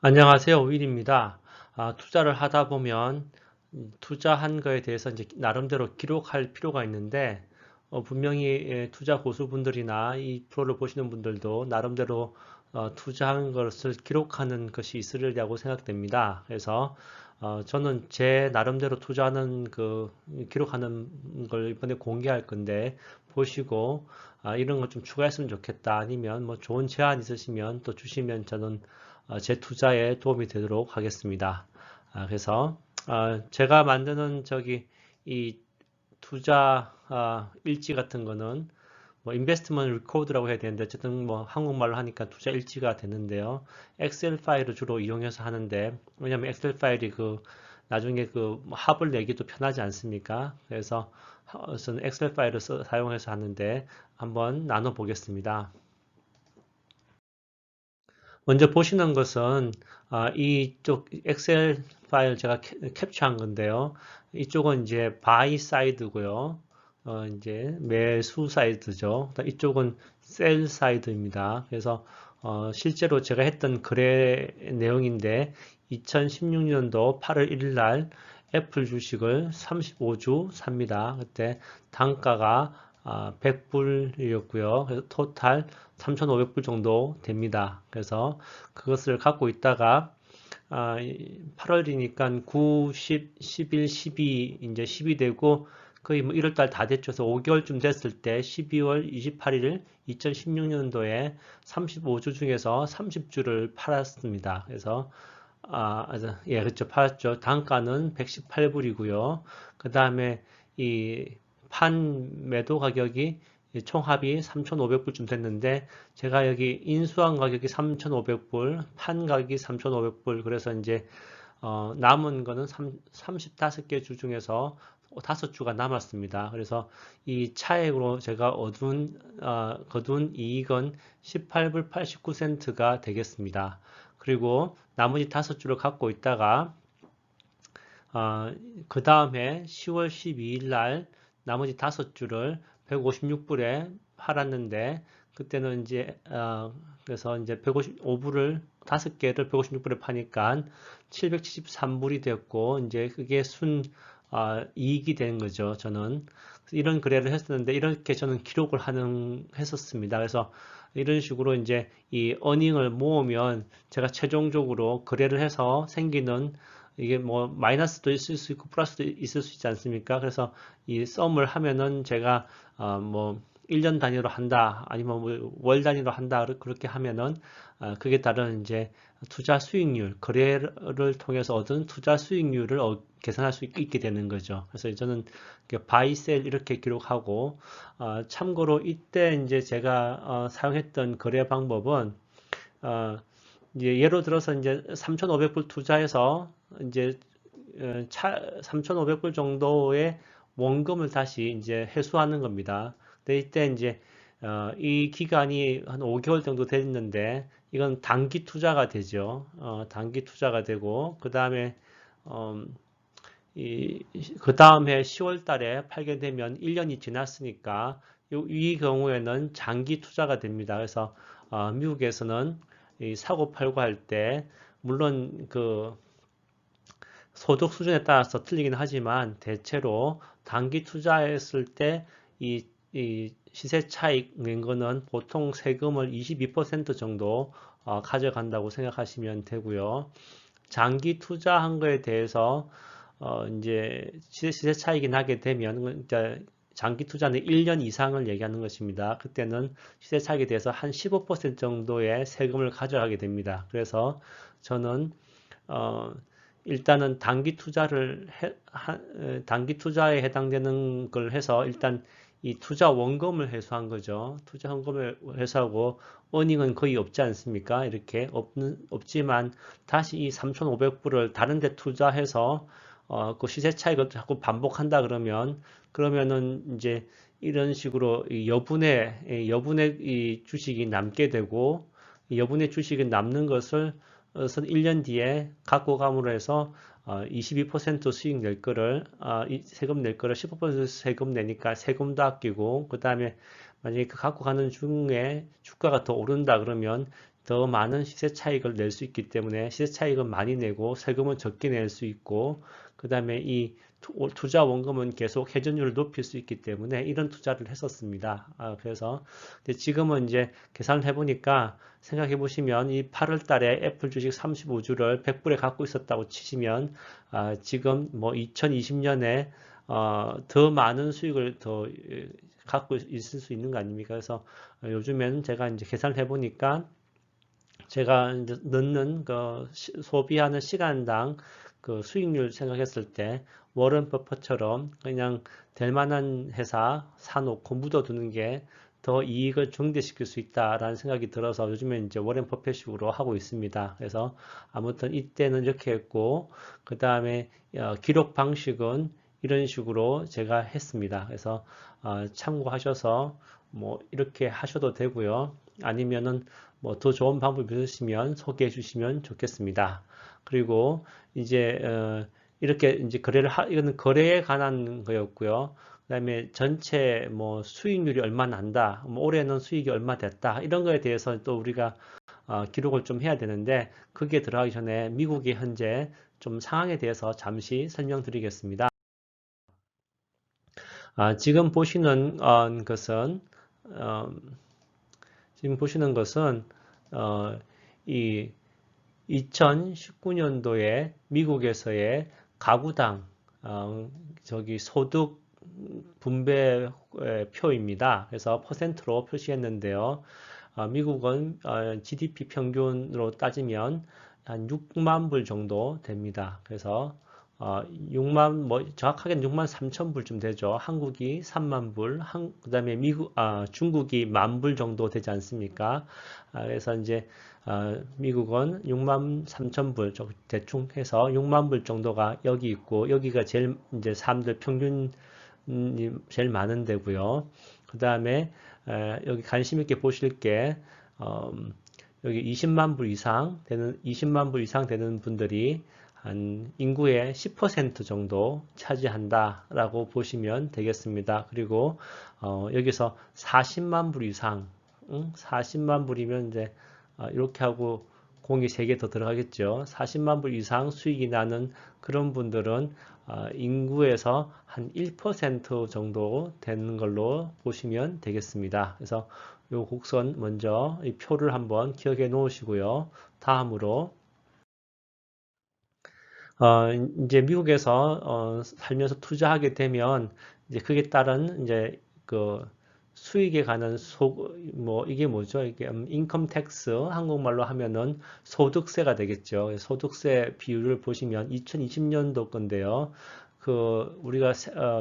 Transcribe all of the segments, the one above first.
안녕하세요. 윌입니다. 투자를 하다 보면 투자한 거에 대해서 이제 나름대로 기록할 필요가 있는데 분명히 투자 고수분들이나 이 프로를 보시는 분들도 나름대로 투자한 것을 기록하는 것이 있으리라고 생각됩니다. 그래서 저는 제 나름대로 투자하는 기록하는 걸 이번에 공개할 건데 보시고 이런 것 좀 추가했으면 좋겠다. 아니면 뭐 좋은 제안 있으시면 또 주시면 저는 제 투자에 도움이 되도록 하겠습니다. 그래서 제가 만드는 이 투자 일지 같은 거는 뭐 인베스트먼트 리코드라고 해야 되는데 어쨌든 뭐 한국말로 하니까 투자 일지가 되는데요. 엑셀 파일을 주로 이용해서 하는데 왜냐면 엑셀 파일이 나중에 합을 내기도 편하지 않습니까? 그래서 저는 엑셀 파일을 사용해서 하는데 한번 나눠 보겠습니다. 먼저 보시는 것은 이쪽 엑셀 파일 제가 캡처한 건데요. 이쪽은 이제 바이 사이드고요. 이제 매수 사이드죠. 이쪽은 셀 사이드입니다. 그래서 실제로 제가 했던 거래 내용인데 2016년도 8월 1일 날 애플 주식을 35주 삽니다. 그때 단가가 100불이었고요. 그래서 토탈 3,500불 정도 됩니다. 그래서 그것을 갖고 있다가 8월이니까 9, 10, 11, 12 이제 10이 되고 거의 뭐 1월 달 다 됐죠. 그래서 5개월쯤 됐을 때 12월 28일 2016년도에 35주 중에서 30주를 팔았습니다. 그래서 예, 그렇죠. 팔았죠. 단가는 118불이고요. 그 다음에 이 매도 가격이 총합이 3,500불쯤 됐는데 제가 여기 인수한 가격이 3,500불, 판 가격이 3,500불. 그래서 이제 남은 거는 35개 주 중에서 5주가 남았습니다. 그래서 이 차액으로 제가 거둔 이익은 18불 89센트가 되겠습니다. 그리고 나머지 5주를 갖고 있다가 그 다음에 10월 12일 날 나머지 5주를 156불에 팔았는데 그때는 이제 그래서 이제 155불을 5개를 156불에 파니까 773불이 됐고 이제 그게 이익이 된 거죠. 저는 이런 거래를 했었는데 이렇게 저는 기록을 했었습니다. 그래서 이런 식으로 이제 이 어닝을 모으면 제가 최종적으로 거래를 해서 생기는 이게 뭐 마이너스도 있을 수 있고 플러스도 있을 수 있지 않습니까? 그래서 이 썸을 하면은 제가 뭐 1년 단위로 한다 아니면 뭐월 단위로 한다 그렇게 하면은 그게 다른 이제 투자 수익률 거래를 통해서 얻은 투자 수익률을 계산할 수 있게 되는 거죠. 그래서 저는 바이 셀 이렇게 기록하고 참고로 이때 이제 제가 사용했던 거래 방법은 어, 이제 예로 들어서 이제 3,500불 투자해서 이제 3,500불 정도의 원금을 다시 이제 회수하는 겁니다. 근데 이때 이제 이 기간이 한 5개월 정도 됐는데 이건 단기 투자가 되죠. 단기 투자가 되고 그 다음에 그 다음에 10월 달에 팔게 되면 1년이 지났으니까 이 경우에는 장기 투자가 됩니다. 그래서 미국에서는 이 사고 팔고 할 때 물론 소득 수준에 따라서 틀리긴 하지만 대체로 단기 투자했을 때 이 시세 차익 낸 거는 보통 세금을 22% 정도 가져간다고 생각하시면 되고요. 장기 투자한 거에 대해서 이제 시세 차익이 나게 되면 이제 장기 투자는 1년 이상을 얘기하는 것입니다. 그때는 시세 차익에 대해서 한 15% 정도의 세금을 가져가게 됩니다. 그래서 저는 어, 일단은 단기 투자에 해당되는 걸 해서 일단 이 투자 원금을 회수한 거죠. 투자 원금을 회수하고 어닝은 거의 없지 않습니까? 이렇게 없지만 다시 이 3,500불을 다른 데 투자해서 그 시세 차익을 자꾸 반복한다 그러면은 이제 이런 식으로 여분의 이 주식이 남게 되고 여분의 주식이 남는 것을 1년 뒤에 갖고 감으로 해서 22% 수익 낼 거를 세금 낼 거를 15% 세금 내니까 세금도 아끼고 그 다음에 만약에 그 갖고 가는 중에 주가가 더 오른다 그러면 더 많은 시세 차익을 낼 수 있기 때문에 시세 차익은 많이 내고 세금은 적게 낼 수 있고, 그 다음에 이 투자 원금은 계속 회전율을 높일 수 있기 때문에 이런 투자를 했었습니다. 그래서 지금은 이제 계산을 해보니까 생각해 보시면 이 8월 달에 애플 주식 35주를 100불에 갖고 있었다고 치시면 지금 뭐 2020년에 더 많은 수익을 더 갖고 있을 수 있는 거 아닙니까? 그래서 요즘에는 제가 이제 계산을 해보니까 제가 이제 넣는 그 소비하는 시간당 그 수익률 생각했을 때 워런 버퍼처럼 그냥 될 만한 회사 사놓고 묻어두는 게 더 이익을 증대시킬 수 있다라는 생각이 들어서 요즘에 이제 워런 버핏식으로 하고 있습니다. 그래서 아무튼 이때는 이렇게 했고, 그 다음에 기록 방식은 이런 식으로 제가 했습니다. 그래서 참고하셔서 뭐 이렇게 하셔도 되고요. 아니면은 뭐 더 좋은 방법이 있으시면 소개해 주시면 좋겠습니다. 그리고 이제 이렇게 이제 이거는 거래에 관한 거였고요. 그다음에 전체 뭐 수익률이 얼마 난다, 뭐 올해는 수익이 얼마 됐다, 이런 거에 대해서 또 우리가 기록을 좀 해야 되는데, 그게 들어가기 전에 미국의 현재 좀 상황에 대해서 잠시 설명드리겠습니다. 지금 보시는 것은 어, 지금 보시는 것은 이 2019년도에 미국에서의 가구당 저기 소득 분배 표입니다. 그래서 퍼센트로 표시했는데요. 미국은 GDP 평균으로 따지면 한 6만 불 정도 됩니다. 그래서 6만 뭐 정확하게는 6만 3천 불쯤 되죠. 한국이 3만 불, 그다음에 중국이 1만 불 정도 되지 않습니까? 그래서 이제 미국은 6만 3천 불 대충 해서 6만 불 정도가 여기 있고, 여기가 제일 이제 사람들 평균 제일 많은 데고요. 그 다음에 여기 관심 있게 보실 게 여기 20만 불 이상 되는 분들이 한 인구의 10% 정도 차지한다라고 보시면 되겠습니다. 그리고 여기서 40만 불 이상, 40만 불이면 이제 이렇게 하고 공이 3개 더 들어가겠죠. 40만 불 이상 수익이 나는 그런 분들은 인구에서 한 1% 정도 되는 걸로 보시면 되겠습니다. 그래서 이 곡선 먼저 이 표를 한번 기억해 놓으시고요. 다음으로 이제 미국에서 살면서 투자하게 되면 이제 그에 따른 이제 그 수익에 관한 뭐 이게 뭐죠? 이게 인컴 텍스 한국말로 하면은 소득세가 되겠죠. 소득세 비율을 보시면 2020년도 건데요. 우리가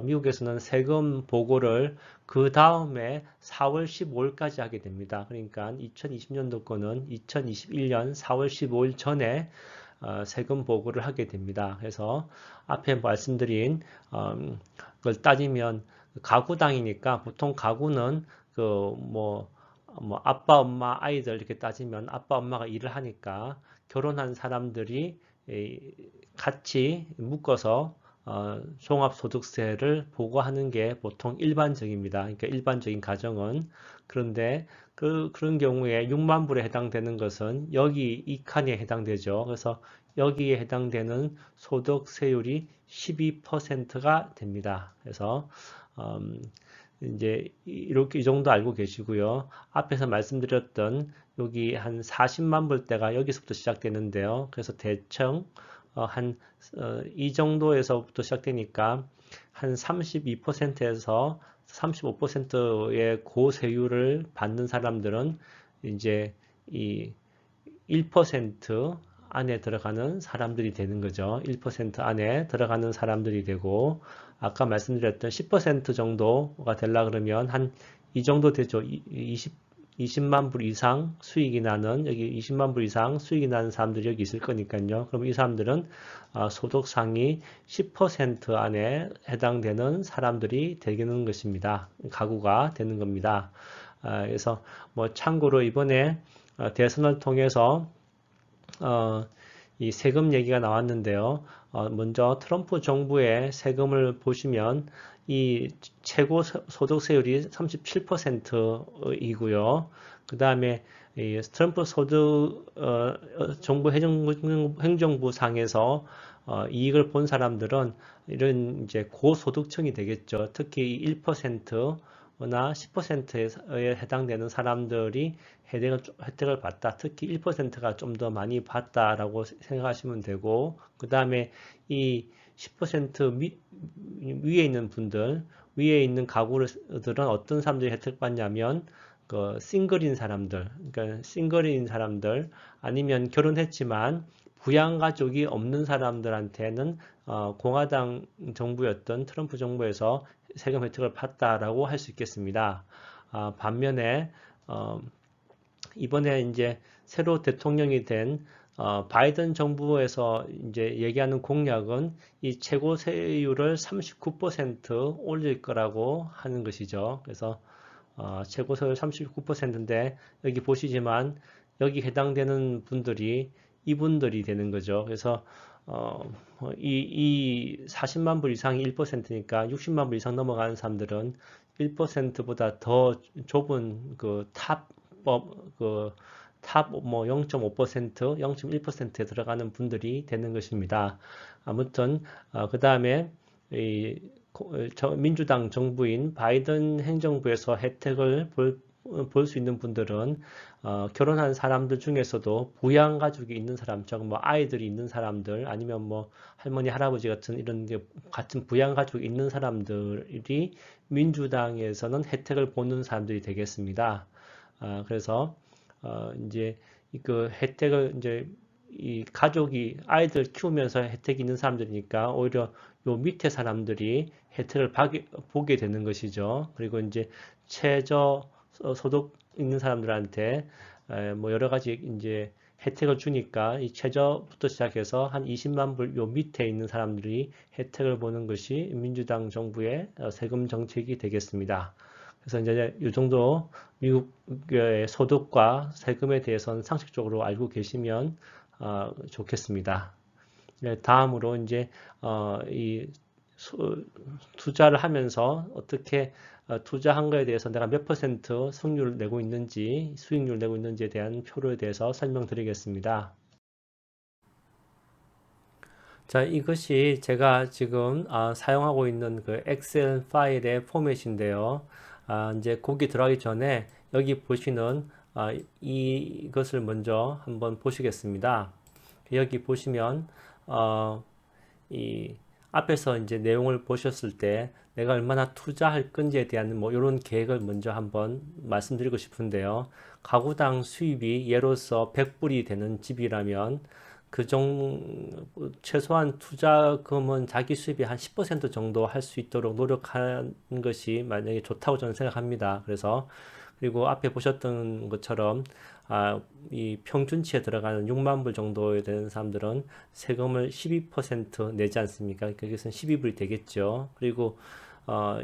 미국에서는 세금 보고를 그 다음에 4월 15일까지 하게 됩니다. 그러니까 2020년도 거는 2021년 4월 15일 전에 세금 보고를 하게 됩니다. 그래서 앞에 말씀드린 걸 따지면 가구당이니까 보통 가구는 뭐 아빠, 엄마, 아이들 이렇게 따지면 아빠, 엄마가 일을 하니까 결혼한 사람들이 같이 묶어서 종합소득세를 보고하는 게 보통 일반적입니다. 그러니까 일반적인 가정은. 그런데 그런 경우에 6만 불에 해당되는 것은 여기 이 칸에 해당되죠. 그래서 여기에 해당되는 소득세율이 12%가 됩니다. 그래서 이제 이렇게 이 정도 알고 계시고요. 앞에서 말씀드렸던 여기 한 40만 불대가 여기서부터 시작되는데요. 그래서 대충 이 정도에서부터 시작되니까 한 32%에서 35%의 고세율을 받는 사람들은 이제 이 1% 안에 들어가는 사람들이 되는 거죠. 1% 안에 들어가는 사람들이 되고, 아까 말씀드렸던 10% 정도가 되려 그러면 한 이 정도 되죠. 20만 불 이상 수익이 나는, 여기 20만 불 이상 수익이 나는 사람들이 여기 있을 거니까요. 그럼 이 사람들은 소득 상위 10% 안에 해당되는 사람들이 되는 것입니다. 가구가 되는 겁니다. 그래서 뭐 참고로 이번에 대선을 통해서 이 세금 얘기가 나왔는데요. 먼저 트럼프 정부의 세금을 보시면 이 최고 소득세율이 37%이고요. 그 다음에 이 트럼프 소득 정부 행정부 상에서 이익을 본 사람들은 이런 이제 고소득층이 되겠죠. 특히 1%나 10%에 해당되는 사람들이 혜택을 받다. 특히 1%가 좀 더 많이 받다라고 생각하시면 되고, 그 다음에 이 10% 위에 있는 분들, 위에 있는 가구들은 어떤 사람들이 혜택 받냐면, 그 싱글인 사람들, 그러니까 싱글인 사람들 아니면 결혼했지만 부양 가족이 없는 사람들한테는 공화당 정부였던 트럼프 정부에서 세금 혜택을 받다라고 할 수 있겠습니다. 반면에 이번에 이제 새로 대통령이 된 바이든 정부에서 이제 얘기하는 공약은 이 최고 세율을 39% 올릴 거라고 하는 것이죠. 그래서 최고 세율 39%인데 여기 보시지만 여기 해당되는 분들이 이분들이 되는 거죠. 그래서 이 40만 불 이상이 1%니까 60만 불 이상 넘어가는 사람들은 1%보다 더 좁은 탑뭐 0.5%, 0.1%에 들어가는 분들이 되는 것입니다. 아무튼 그 다음에 이 민주당 정부인 바이든 행정부에서 혜택을 볼 수 있는 분들은 결혼한 사람들 중에서도 부양 가족이 있는 사람, 즉 뭐 아이들이 있는 사람들 아니면 뭐 할머니 할아버지 같은 이런 같은 부양 가족이 있는 사람들이 민주당에서는 혜택을 보는 사람들이 되겠습니다. 그래서 이제 그 혜택을 이제 이 가족이 아이들 키우면서 혜택이 있는 사람들이니까 오히려 요 밑에 사람들이 혜택을 보게 되는 것이죠. 그리고 이제 최저 소득 있는 사람들한테 뭐 여러 가지 이제 혜택을 주니까 이 최저부터 시작해서 한 20만 불 요 밑에 있는 사람들이 혜택을 보는 것이 민주당 정부의 세금 정책이 되겠습니다. 그래서 이제 이 정도 미국의 소득과 세금에 대해서는 상식적으로 알고 계시면 좋겠습니다. 네, 다음으로 이제 이 투자를 하면서 어떻게 투자한 거에 대해서 내가 몇 퍼센트 수익률을 내고 있는지에 대한 표로에 대해서 설명드리겠습니다. 자, 이것이 제가 지금 사용하고 있는 그 엑셀 파일의 포맷인데요. 이제 거기 들어가기 전에 여기 보시는 이것을 먼저 한번 보시겠습니다. 여기 보시면 이 앞에서 이제 내용을 보셨을 때 내가 얼마나 투자할 건지에 대한 뭐 이런 계획을 먼저 한번 말씀드리고 싶은데요. 가구당 수입이 예로서 100불이 되는 집이라면 최소한 투자금은 자기 수입의 한 10% 정도 할 수 있도록 노력하는 것이 만약에 좋다고 저는 생각합니다. 그리고 앞에 보셨던 것처럼 이 평균치에 들어가는 6만 불 정도 되는 사람들은 세금을 12% 내지 않습니까? 그것은 12불이 되겠죠. 그리고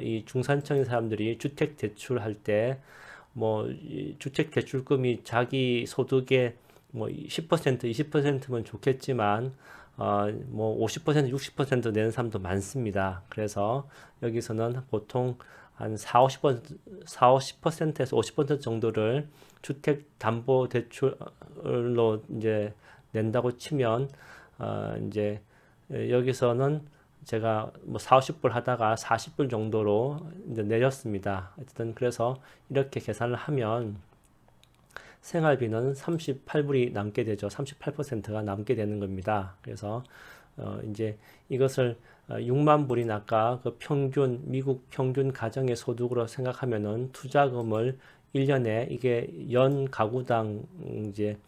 이 중산층의 사람들이 주택 대출할 때 뭐 주택 대출금이 자기 소득의 뭐 10%, 20%면 좋겠지만 뭐 50%, 60% 내는 사람도 많습니다. 그래서 여기서는 보통 한 4, 50%에서 50% 정도를 주택 담보 대출로 이제 낸다고 치면 이제 여기서는 제가 뭐 4, 50불 하다가 40불 정도로 이제 내렸습니다. 어쨌든 그래서 이렇게 계산을 하면 생활비는 38불이 남게 되죠. 38%가 남게 되는 겁니다. 그래서 이제 이것을 6만 불인 아까 그 미국 평균 가정의 소득으로 생각하면은 투자금을 1년에 이게 연 가구당 이제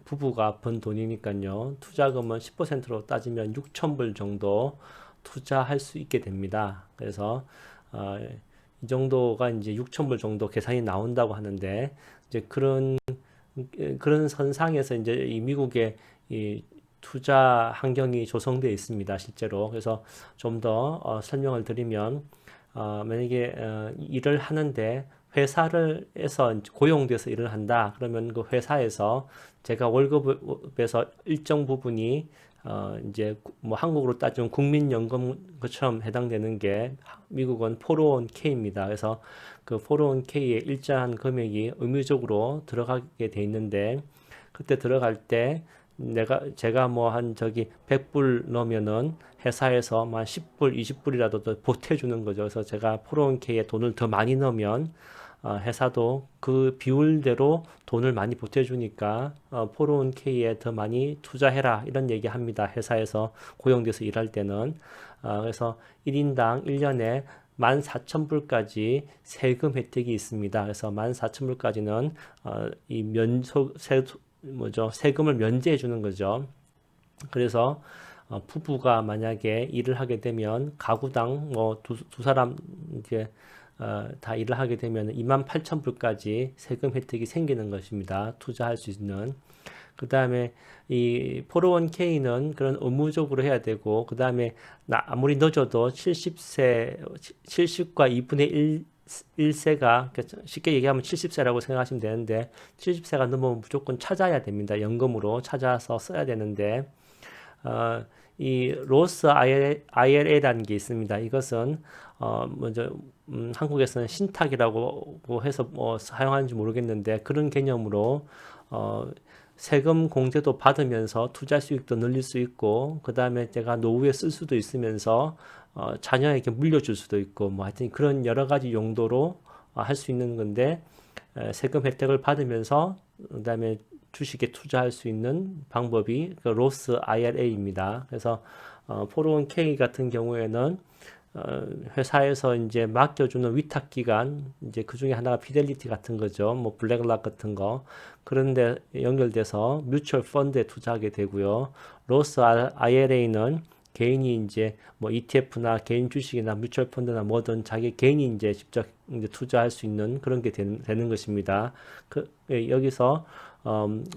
부부가 번 돈이니까요. 투자금은 10%로 따지면 6천 불 정도 투자할 수 있게 됩니다. 그래서 이 정도가 이제 6천 불 정도 계산이 나온다고 하는데 이제 그런 선상에서 이제 이 미국의 이 투자 환경이 조성되어 있습니다. 실제로. 그래서 좀 더 설명을 드리면 만약에 일을 하는데 회사를 해서 고용돼서 일을 한다. 그러면 그 회사에서 제가 월급에서 일정 부분이 이제 뭐 한국으로 따지면 국민연금 것처럼 해당되는 게 미국은 401k입니다. 그래서 그 401k에 일정한 금액이 의무적으로 들어가게 돼 있는데 그때 들어갈 때 제가 뭐 한 저기 100불 넣으면은 회사에서 뭐 한 10불, 20불이라도 더 보태주는 거죠. 그래서 제가 401k에 돈을 더 많이 넣으면 회사도 그 비율대로 돈을 많이 보태주니까 401k에 더 많이 투자해라 이런 얘기 합니다. 회사에서 고용돼서 일할 때는 그래서 1인당 1년에 14,000불까지 세금 혜택이 있습니다. 그래서 14,000불까지는 이 세금을 면제해 주는 거죠. 그래서 부부가 만약에 일을 하게 되면 가구당 뭐 두 사람 이제 다 일을 하게 되면 28,000불까지 세금 혜택이 생기는 것입니다. 투자할 수 있는. 그 다음에 이 401k는 그런 의무적으로 해야 되고, 그 다음에 아무리 늦어도 70과 2분의 1세가, 쉽게 얘기하면 70세라고 생각하시면 되는데, 70세가 넘으면 무조건 찾아야 됩니다. 연금으로 찾아서 써야 되는데, 이 로스 IRA라는 게 있습니다. 이것은 먼저 한국에서는 신탁이라고 해서 뭐 사용하는지 모르겠는데 그런 개념으로 세금 공제도 받으면서 투자 수익도 늘릴 수 있고 그 다음에 제가 노후에 쓸 수도 있으면서 자녀에게 물려줄 수도 있고 뭐 하여튼 그런 여러 가지 용도로 할 수 있는 건데 세금 혜택을 받으면서 그 다음에 주식에 투자할 수 있는 방법이 그 로스 IRA입니다. 그래서 401k 같은 경우에는 회사에서 이제 맡겨주는 위탁기관, 이제 그 중에 하나가 피델리티 같은 거죠. 뭐 블랙락 같은 거. 그런데 연결돼서 뮤추얼 펀드에 투자하게 되고요. 로스 IRA는 개인이 이제 뭐 ETF나 개인 주식이나 뮤추얼 펀드나 뭐든 자기 개인이 이제 직접 이제 투자할 수 있는 그런 게 되는 것입니다. 여기서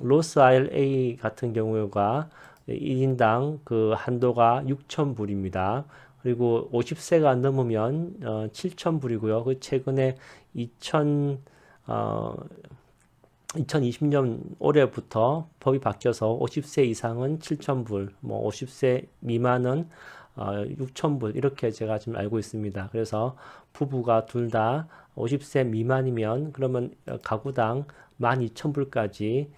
로스 IRA 같은 경우가 1인당 그 한도가 6,000불입니다. 그리고 50세가 넘으면 7,000불이고요. 그 최근에 2020년 올해부터 법이 바뀌어서 50세 이상은 7,000불, 뭐 50세 미만은 6,000불 이렇게 제가 지금 알고 있습니다. 그래서 부부가 둘 다 50세 미만이면 그러면 가구당 12,000불까지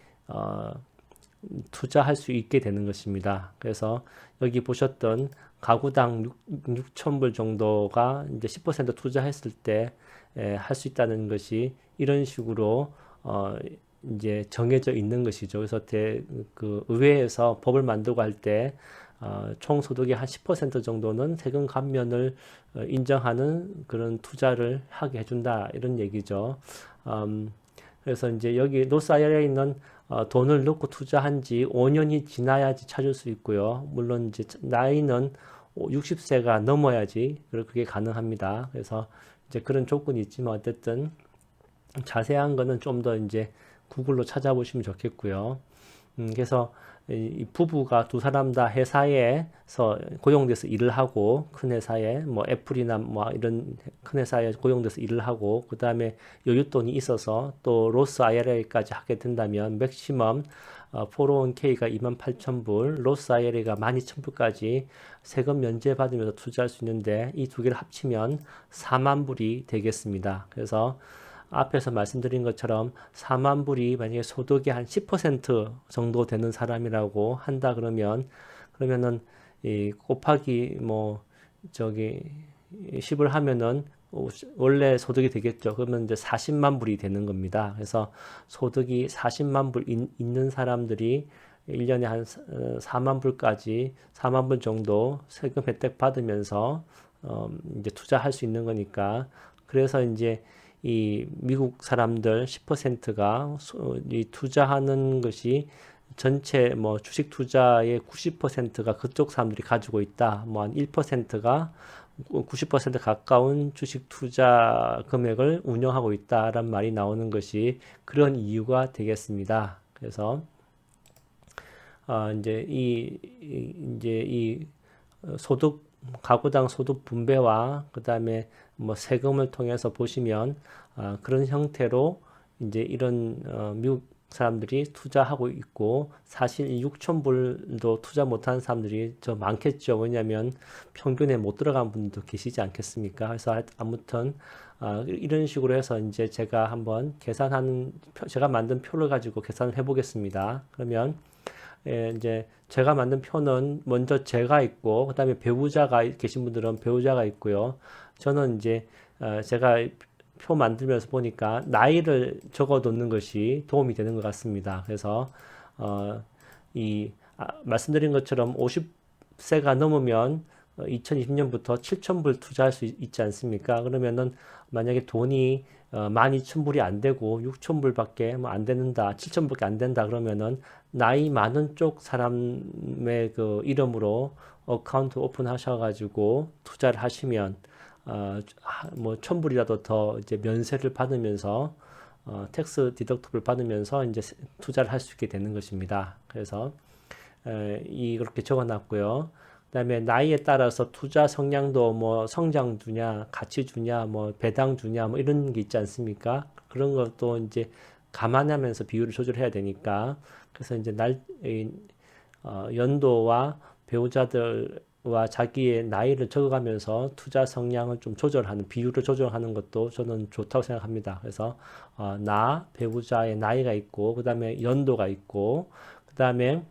투자할 수 있게 되는 것입니다. 그래서 여기 보셨던 가구당 6,000불 정도가 이제 10% 투자했을 때 할 수 있다는 것이 이런 식으로 이제 정해져 있는 것이죠. 그래서 그 의회에서 법을 만들고 할 때 총 소득의 한 10% 정도는 세금 감면을 인정하는 그런 투자를 하게 해준다 이런 얘기죠. 그래서 이제 여기 노스 IRA는 돈을 넣고 투자한 지 5년이 지나야지 찾을 수 있고요. 물론 이제 나이는 60세가 넘어야지 그게 가능합니다. 그래서 이제 그런 조건이 있지만 어쨌든 자세한 거는 좀 더 이제 구글로 찾아보시면 좋겠고요. 그래서 이 부부가 두 사람 다 회사에서 고용돼서 일을 하고 큰 회사에 뭐 애플이나 뭐 이런 큰 회사에 고용돼서 일을 하고 그 다음에 여윳돈이 있어서 또 로스 IRA까지 하게 된다면 맥시멈 401k가 28,000불, 로스 IRA가 12,000불까지 세금 면제 받으면서 투자할 수 있는데 이 두 개를 합치면 4만 불이 되겠습니다. 그래서 앞에서 말씀드린 것처럼 4만 불이 만약에 소득의 한 10% 정도 되는 사람이라고 한다 그러면은 이 곱하기 뭐 저기 10을 하면은 원래 소득이 되겠죠. 그러면 이제 40만 불이 되는 겁니다. 그래서 소득이 40만 불 있는 사람들이 1년에 한 4만 불까지 4만 불 정도 세금 혜택 받으면서 이제 투자할 수 있는 거니까 그래서 이제 이 미국 사람들 10%가 이 투자하는 것이 전체 뭐 주식 투자의 90%가 그쪽 사람들이 가지고 있다. 뭐 한 1%가 90% 가까운 주식 투자 금액을 운영하고 있다라는 말이 나오는 것이 그런 이유가 되겠습니다. 그래서 이제 이 소득 가구당 소득 분배와 그 다음에 뭐 세금을 통해서 보시면 그런 형태로 이제 이런 미국 사람들이 투자하고 있고 사실 6,000불도 투자 못하는 사람들이 더 많겠죠. 왜냐하면 평균에 못 들어간 분들도 계시지 않겠습니까? 그래서 아무튼 이런 식으로 해서 이제 제가 한번 계산하는 제가 만든 표를 가지고 계산을 해보겠습니다. 그러면 이제 제가 만든 표는 먼저 제가 있고 그다음에 배우자가 계신 분들은 배우자가 있고요. 저는 이제 제가 표 만들면서 보니까 나이를 적어 놓는 것이 도움이 되는 것 같습니다. 그래서 어, 말씀드린 것처럼 50세가 넘으면 2020년부터 7,000불 투자할 수 있지 않습니까? 그러면은 만약에 돈이 12,000불이 안 되고 6,000불밖에 뭐 안 되는다, 7,000불밖에 안 된다 그러면은 나이 많은 쪽 사람의 그 이름으로 어카운트 오픈하셔가지고 투자를 하시면 뭐 1,000불이라도 더 이제 면세를 받으면서 텍스 디덕트블 받으면서 이제 투자를 할 수 있게 되는 것입니다. 그래서 이렇게 적어놨고요. 그다음에 나이에 따라서 투자 성향도 뭐 성장 주냐, 가치 주냐, 뭐 배당 주냐, 뭐 이런 게 있지 않습니까? 그런 것도 이제 감안하면서 비율을 조절해야 되니까 그래서 이제 연도와 배우자들과 자기의 나이를 적어가면서 투자 성향을 좀 조절하는 비율을 조절하는 것도 저는 좋다고 생각합니다. 그래서 배우자의 나이가 있고 그다음에 연도가 있고 그다음에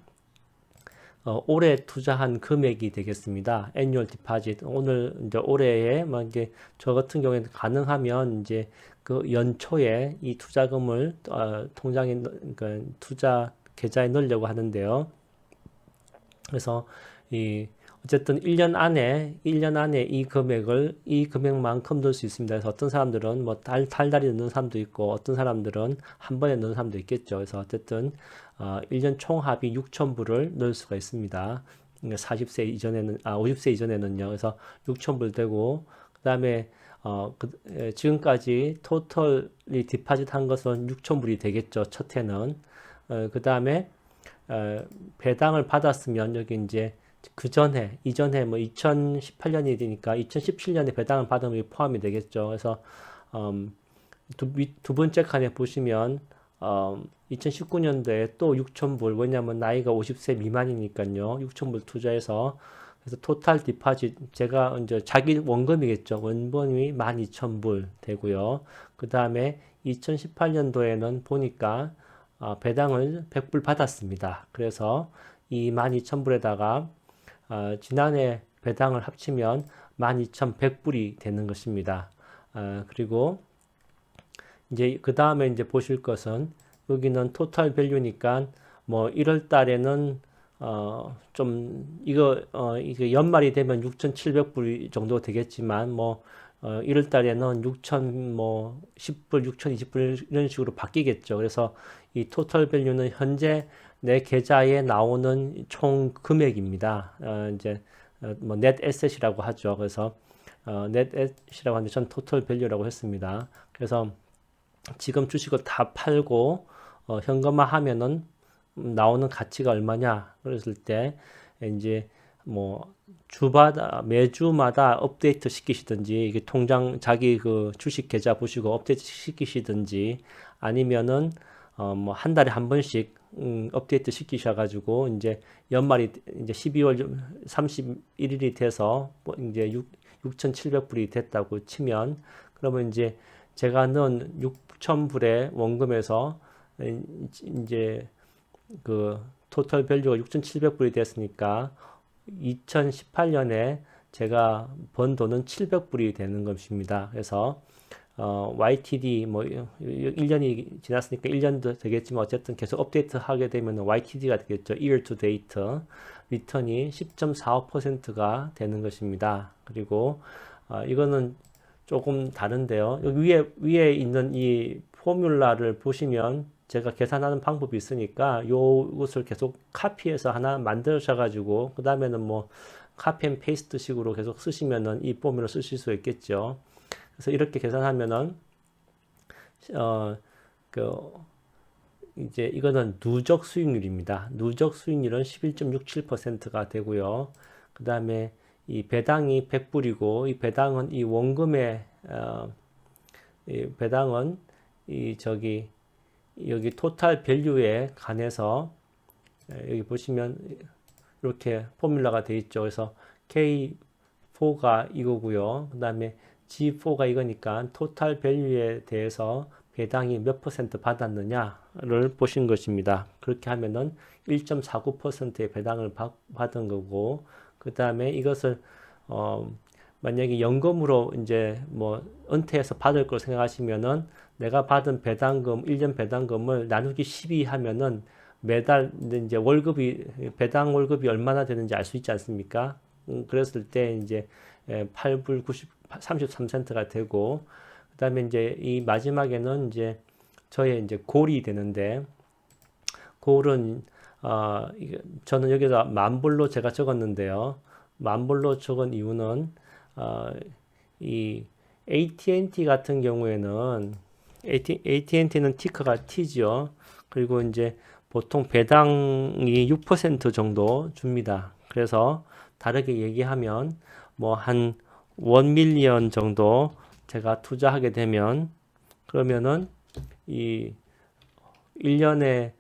올해 투자한 금액이 되겠습니다. annual deposit. 오늘 이제 올해에 뭐 이제 저 같은 경우에는 가능하면 이제 그 연초에 이 투자금을 통장에 그러니까 투자 계좌에 넣으려고 하는데요. 그래서 이 어쨌든 1년 안에 이 금액만큼 넣을 수 있습니다. 그래서 어떤 사람들은 뭐 달달이 넣는 사람도 있고 어떤 사람들은 한 번에 넣는 사람도 있겠죠. 그래서 어쨌든 1년 총합이 6,000불을 넣을 수가 있습니다. 40세 이전에는 50세 이전에는요. 그래서 6,000불 되고 그다음에 지금까지 토털이 디파짓 한 것은 6,000불이 되겠죠. 첫 해는. 그다음에 배당을 받았으면 여기 이제 그 전에 이전에 뭐 2018년이 되니까 2017년에 배당을 받으면 포함이 되겠죠. 그래서 두 번째 칸에 보시면 2019년도에 또 6,000불 왜냐하면 나이가 50세 미만이니까요. 6,000불 투자해서 그래서 토탈 디파짓 제가 이제 자기 원금이겠죠. 원금이 12,000불 되고요. 그 다음에 2018년도에는 보니까 배당을 100불 받았습니다. 그래서 이 12,000불에다가 지난해 배당을 합치면 12,100불이 되는 것입니다. 그리고 이제 그 다음에 이제 보실 것은 여기는 토탈 밸류니까 뭐 1월 달에는 좀 이게 연말이 되면 6,700불 정도 되겠지만 뭐 1월 달에는 6,000 뭐 10불, 6,020불 이런 식으로 바뀌겠죠. 그래서 이 토탈 밸류는 현재 내 계좌에 나오는 총 금액입니다. 이제 뭐넷 에셋이라고 하죠. 그래서 넷 에셋이라고 하는데 전 토탈 밸류라고 했습니다. 그래서 지금 주식을 다 팔고 현금화 하면은 나오는 가치가 얼마냐 그랬을 때 이제 뭐 매주마다 업데이트 시키시든지 이게 통장 자기 그 주식 계좌 보시고 업데이트 시키시든지 아니면은 뭐 한 달에 한 번씩 업데이트 시키셔가지고 이제 연말이 이제 12월 31일이 돼서 뭐 이제 6,700불이 됐다고 치면 그러면 이제 제가 넣은 6,000불의 원금에서 이제 그 토탈 밸류가 6,700불이 됐으니까 2018년에 제가 번 돈은 700불이 되는 것입니다. 그래서 YTD 뭐 1년이 지났으니까 1년도 되겠지만 어쨌든 계속 업데이트 하게 되면 YTD가 되겠죠. Year to date 리턴이 10.45%가 되는 것입니다. 그리고 이거는 조금 다른데요. 여기 위에 있는 이 포뮬라를 보시면 제가 계산하는 방법이 있으니까 요것을 계속 카피해서 하나 만드셔가지고 그 다음에는 뭐 카피 앤 페이스트 식으로 계속 쓰시면은 이 포뮬러 쓰실 수 있겠죠. 그래서 이렇게 계산하면은 그 이제 이거는 누적 수익률입니다. 누적 수익률은 11.67%가 되고요. 그 다음에 이 배당이 100불이고 이 배당은 이 원금의 이 배당은 이 저기 여기 토탈 밸류에 관해서 여기 보시면 이렇게 포뮬러가 되어 있죠. 그래서 K4가 이거고요. 그 다음에 G4가 이거니까 토탈 밸류에 대해서 배당이 몇 퍼센트 받았느냐를 보신 것입니다. 그렇게 하면은 1.49%의 배당을 받은 거고, 그 다음에 이것을 만약에 연금으로 이제 뭐 은퇴해서 받을 걸 생각하시면은 내가 받은 배당금 1년 배당금을 나누기 12 하면은 매달 이제 월급이 배당 월급이 얼마나 되는지 알 수 있지 않습니까? 그랬을 때 이제 8불 90 33센트가 되고, 그다음에 이제 이 마지막에는 이제 저의 이제 골이 되는데, 골은 저는 여기다 만불로 제가 적었는데요. 만불로 적은 이유는 이 AT&T 같은 경우에는 AT&T는 티커가 T죠. 그리고 이제 보통 배당이 6% 정도 줍니다. 그래서 다르게 얘기하면 뭐 한 1밀리언 정도 제가 투자하게 되면 그러면은 이 1년에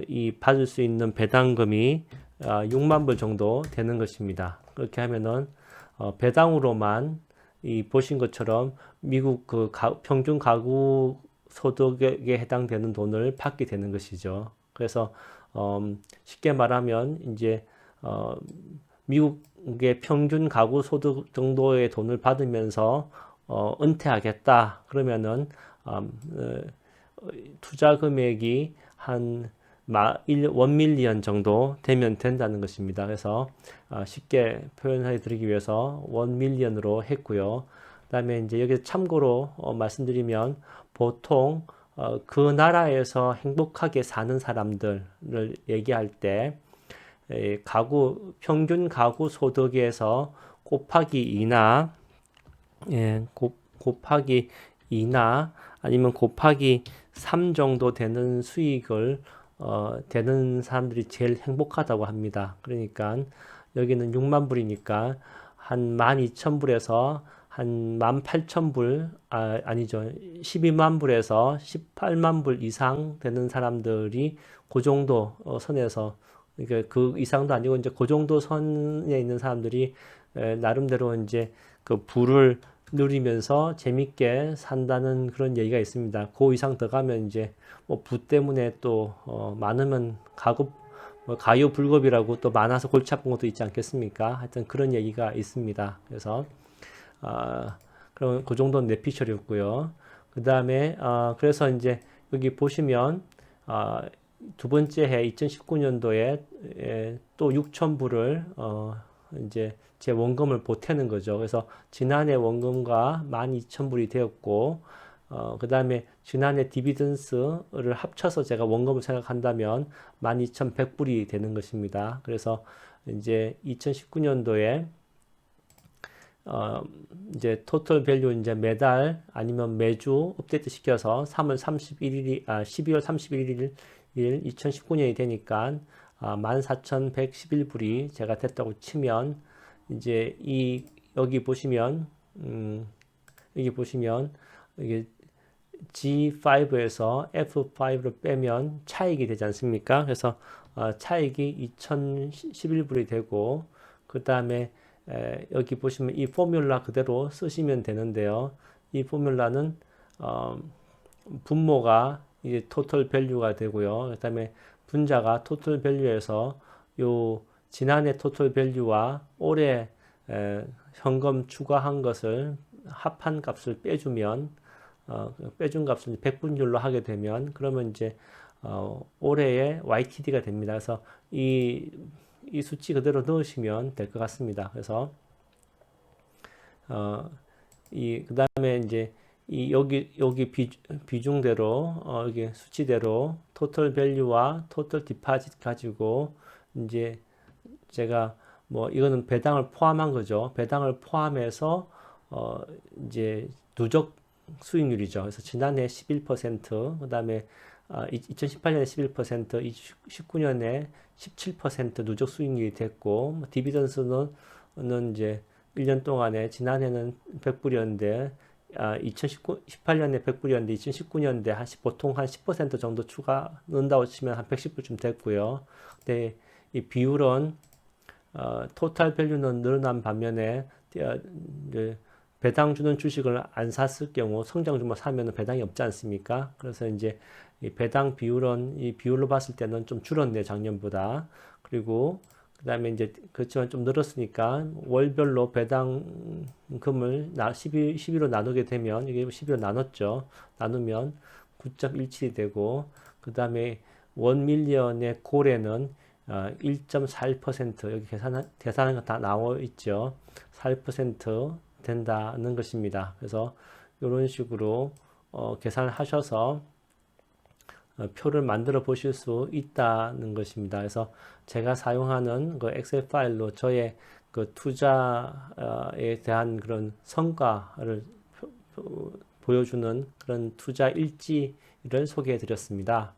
이 받을 수 있는 배당금이 6만 불 정도 되는 것입니다. 그렇게 하면은 배당으로만 이 보신 것처럼 미국 그 평균 가구 소득에 해당되는 돈을 받게 되는 것이죠. 그래서 쉽게 말하면 이제 미국의 평균 가구 소득 정도의 돈을 받으면서 은퇴하겠다 그러면은 투자 금액이 한 1밀리언 정도 되면 된다는 것입니다. 그래서 쉽게 표현해 드리기 위해서 1밀리언으로 했고요. 그다음에 이제 여기 참고로 말씀드리면 보통 그 나라에서 행복하게 사는 사람들을 얘기할 때 평균 가구 소득에서 곱하기 2나 곱하기 2나 아니면 곱하기 3 정도 되는 수익을 되는 사람들이 제일 행복하다고 합니다. 그러니까 여기는 6만 불이니까 한 12,000불에서 한 18,000불 아니죠. 12만 불에서 18만 불 이상 되는 사람들이 그 정도 선에서 그러니까 그 이상도 아니고 이제 그 정도 선에 있는 사람들이 나름대로 이제 그 부를 누리면서 재밌게 산다는 그런 얘기가 있습니다. 그 이상 더 가면 이제 뭐 부 때문에 또 많으면 뭐 가요불급이라고 또 많아서 골치 아픈 것도 있지 않겠습니까? 하여튼 그런 얘기가 있습니다. 그래서 그럼 그 정도는 내피셜이었고요. 그 다음에 그래서 이제 여기 보시면 두 번째 해 2019년도에 또 6,000불을 이제 제 원금을 보태는 거죠. 그래서 지난해 원금과 12,000불이 되었고 그 다음에 지난해 디비던스를 합쳐서 제가 원금을 생각한다면 12,100불이 되는 것입니다. 그래서 이제 2019년도에 이제 토탈 밸류 이제 매달 아니면 매주 업데이트 시켜서 12월 31일 2019년이 되니까 14,111불이 제가 됐다고 치면 이제 여기 보시면 이게 G5에서 F5를 빼면 차익이 되지 않습니까? 그래서 차익이 2,011불이 되고 그 다음에 여기 보시면 이 포뮬라 그대로 쓰시면 되는데요. 이 포뮬라는 분모가 이제 토탈 밸류가 되고요. 그 다음에 분자가 토탈 밸류에서 요 지난해 토탈 밸류와 올해 현금 추가한 것을 합한 값을 빼주면 빼준 값을 100분율로 하게 되면 그러면 이제 올해의 YTD가 됩니다. 그래서 이 수치 그대로 넣으시면 될 것 같습니다. 그래서 그다음에 이제 여기 비중대로 여기 수치대로 토탈 밸류와 토탈 디파짓 가지고 이제 제가 뭐 이거는 배당을 포함한 거죠. 배당을 포함해서 이제 누적 수익률이죠. 그래서 지난해 11%, 그다음에 2018년에 11%, 2019년에 17% 누적 수익률이 됐고, 디비던스는 이제 1년 동안에 지난해는 100불이었는데 2018년에 100불이었는데 2019년대 보통 한 10% 정도 추가 넣는다고 치면 한 110불쯤 됐고요. 근데 이 비율은 토탈 밸류는 늘어난 반면에 이제 배당 주는 주식을 안 샀을 경우 성장주만 사면은 배당이 없지 않습니까? 그래서 이제 이 배당 비율은 이 비율로 봤을 때는 좀 줄었네 작년보다. 그리고 그다음에 이제 그렇지만 좀 늘었으니까 월별로 배당금을 12로 나누게 되면 이게 12로 나눴죠. 나누면 9.17이 되고 그다음에 1밀리언의 고래는 1.41% 여기 계산한 거 다 나와 있죠. 41% 된다는 것입니다. 그래서 이런 식으로 계산을 하셔서 표를 만들어 보실 수 있다는 것입니다. 그래서 제가 사용하는 그 엑셀 파일로 저의 그 투자에 대한 그런 성과를 보여주는 그런 투자 일지를 소개해 드렸습니다.